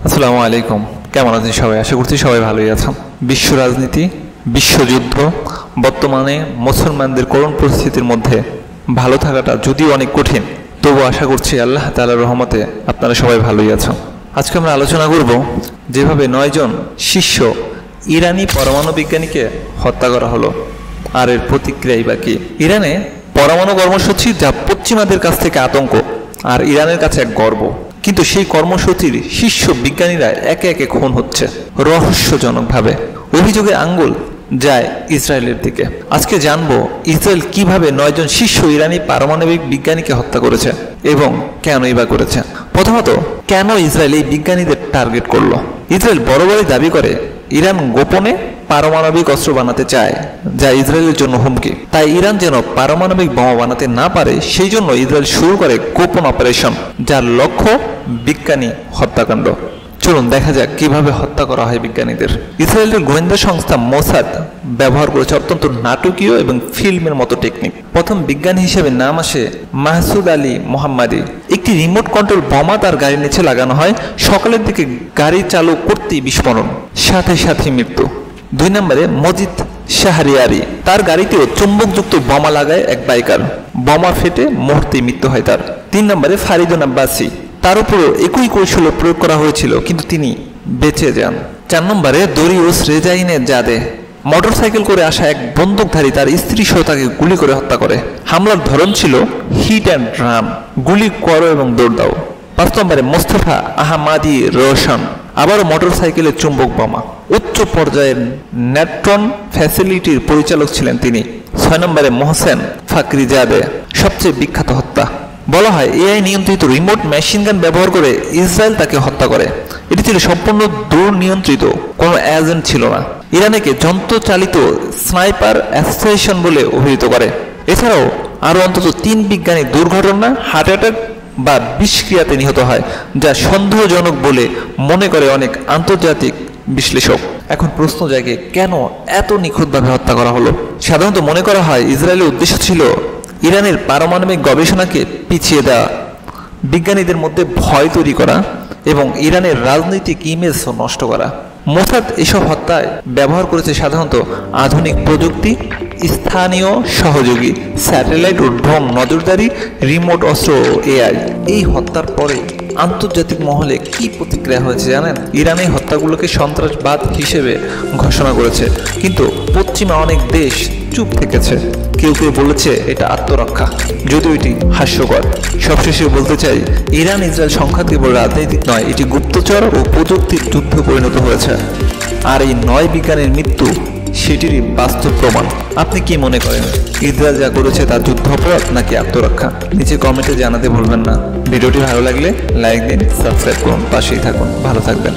আসসালামু আলাইকুম। কেমন আছেন সবাই? আশা করছি সবাই ভালোই আছেন। বিশ্ব রাজনীতি, বিশ্বযুদ্ধ, বর্তমানে মুসলমানদের করুণ পরিস্থিতির মধ্যে ভালো থাকাটা যদিও অনেক কঠিন, তবু আশা করছি আল্লাহ তাআলার রহমতে আপনারা সবাই ভালোই আছেন। আজকে আমরা আলোচনা করব যেভাবে 9 জন শীর্ষ ইরানি পরমাণু বিজ্ঞানীকে হত্যা করা হলো আর এর প্রতিক্রিয়াই বা কি। ইরানে পরমাণু কর্মসূচি যা পশ্চিমাদের কাছ থেকে আতঙ্ক আর ইরানের কাছে এক গর্ব, কিন্তু সেই কর্মসূচির শীর্ষ বিজ্ঞানীরা একে একে খুন হচ্ছে রহস্যজনকভাবে। অভিযোগের আঙ্গুল যায় ইসরায়েলের দিকে। আজকে জানবো ইসরায়েল কিভাবে 9 জন শীর্ষ ইরানি পারমাণবিক বিজ্ঞানীকে হত্যা করেছে এবং কেনই বা করেছে। প্রথমত, কেন ইসরায়েল এই বিজ্ঞানীদের টার্গেট করলো? ইসরায়েল বরাবরই দাবি করে ইরান গোপনে পারমাণবিক অস্ত্র বানাতে চায়, যা ইসরায়েলের জন্য হুমকি। তাই ইরান যেন পারমাণবিক বোমা বানাতে না পারে, সেই জন্য ইসরায়েল শুরু করে গোপন অপারেশন, যার লক্ষ্য বিজ্ঞানী হত্যাকাণ্ড। চলুন দেখা যাক কিভাবে হত্যা করা হয় বিজ্ঞানীদের। ইসরায়েলের গোয়েন্দা সংস্থা মোসাদ ব্যবহার করেছে অত্যন্ত নাটকীয় এবং ফিল্মের মতো টেকনিক। প্রথম বিজ্ঞানী হিসেবে নাম আসে মাহসুদ আলী মোহাম্মদী। একটি রিমোট কন্ট্রোল বোমা তার গাড়ির নিচে লাগানো হয়। সকালের দিকে গাড়ি চালু করতেই বিস্ফোরণ, সাথে সাথে মৃত্যু। 2 নম্বরে মজিদ শাহরিয়ারি, তার গাড়িতেও চুম্বকযুক্ত বোমা লাগায় এক বাইকার। বোমা ফেটে মুহূর্তেই মৃত্যু হয় তার। 3 নম্বরে ফারিদুন আব্বাসি, তার উপরও একই কৌশল প্রয়োগ করা হয়েছিল, কিন্তু তিনি বেঁচে যান। 4 নম্বরে দরিউস রেজাইনের জাদে, মোটরসাইকেল করে আসা এক বন্দুকধারী তার স্ত্রী সহ তাকে গুলি করে হত্যা করে। হামলার ধরন ছিল হিট অ্যান্ড রান, গুলি করো এবং দৌড় দাও। 5 নম্বরে মোস্তফা আহমাদি রোশন, আবারও মোটরসাইকেলের চুম্বক বোমা। উচ্চ পর্যায়ের নেট্রন ফ্যাসিলিটির পরিচালক ছিলেন তিনি। 6 নম্বরে মোহসেন ফাকরিজাদে, সবচেয়ে বিখ্যাত হত্যা। বলা হয় এআই নিয়ন্ত্রিত রিমোট মেশিন গান ব্যবহার করে ইসরায়েল তাকে হত্যা করে। এটি ছিল সম্পূর্ণ দুর্নিয়ন্ত্রিত, কোনো এজেন্ট ছিল না। ইরানকে যন্ত্রচালিত স্নাইপার অ্যাসোসিয়েশন বলে অভিহিত করে। এছাড়াও আরও অন্তত 3 বিজ্ঞানী দুর্ঘটনা, হার্ট অ্যাটাক বা বিষক্রিয়াতে নিহত হয়, যা সন্দেহজনক বলে মনে করে অনেক আন্তর্জাতিক বিশ্লেষক। এখন প্রশ্ন জাগে, কেন এত নিখুঁতভাবে হত্যা করা হলো? সাধারণত মনে করা হয় ইসরায়েলের উদ্দেশ্য ছিল ইরানের পারমাণবিক গবেষণাকে পিছিয়ে দেওয়া, বিজ্ঞানীদের মধ্যে ভয় তৈরি করা এবং ইরানের রাজনৈতিক ইমেজ নষ্ট করা। মোসাদ এসব হত্যায় ব্যবহার করেছে সাধারণত আধুনিক প্রযুক্তি, স্থানীয় সহযোগী, স্যাটেলাইট ও ড্রোন নজরদারি, রিমোট অস্ত্র ও এআই। এই হত্যার পরে আন্তর্জাতিক মহলে কি প্রতিক্রিয়া হয়েছে জানেন? ইরান এই হত্যাগুলোকে সন্ত্রাসবাদ হিসেবে ঘোষণা করেছে, কিন্তু পশ্চিমা অনেক দেশ চুপ থেকেছে। কেউ কেউ বলেছে এটা আত্মরক্ষা, যদিও এটি হাস্যকর। সবশেষে বলতে চাই, ইরান ইসরায়েল সংঘাত কেবল রাজনৈতিক নয়, এটি গুপ্তচর ও প্রযুক্তির যুদ্ধ পরিণত হয়েছে। আর এই 9 বিজ্ঞানীর মৃত্যু সেটিরই বাস্তব প্রমাণ। আপনি কি মনে করেন, ইসরায়েল যা করেছে তা যুদ্ধ অপরাধ নাকি আত্মরক্ষা? নিচে কমেন্টে জানাতে ভুলবেন না। ভিডিওটি ভালো লাগলে লাইক দিন, সাবস্ক্রাইব করুন, পাশেই থাকুন। ভালো থাকবেন।